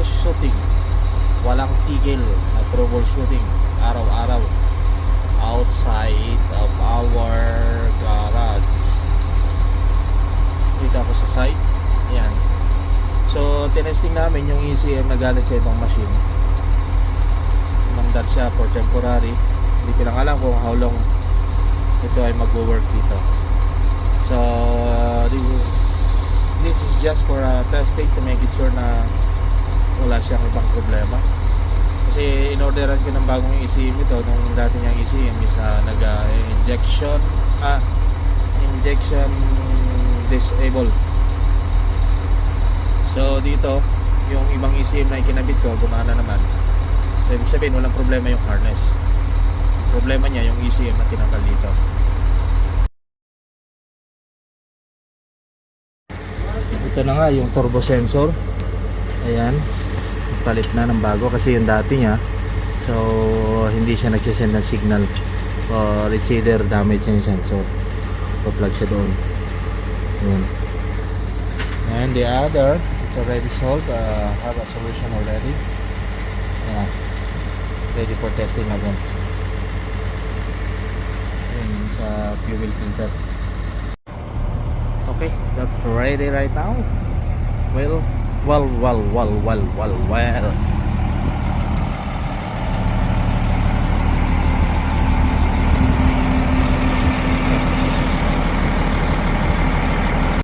troubleshooting, walang tigil na troubleshooting araw-araw outside of our garage. Dito ako sa site. Yan. So tinesting namin yung ECM na galing sa ibang machine. Mandar siya for temporary. Hindi ko lang alam kung how long ito ay mag-work dito. So this is just for testing to make it sure na wala siyang ibang problema. Kasi in-orderan ko ng bagong ECM ito. Nung dati niyang ECM is injection disable. So dito yung ibang ECM na ikinabit ko gumana naman. So ibig sabihin walang problema yung harness. Yung problema niya yung ECM na tinanggal dito. Ito na nga yung turbo sensor. Ayan, palit na ng bago kasi yung dati niya, so hindi siya nagsisend ng signal or it's either damage yung sensor, pa-plug siya doon. Ayan. And the other is already solved, have a solution already. Ayan, ready for testing again. Ayan, sa fuel filter. Okay, that's ready right now. Well,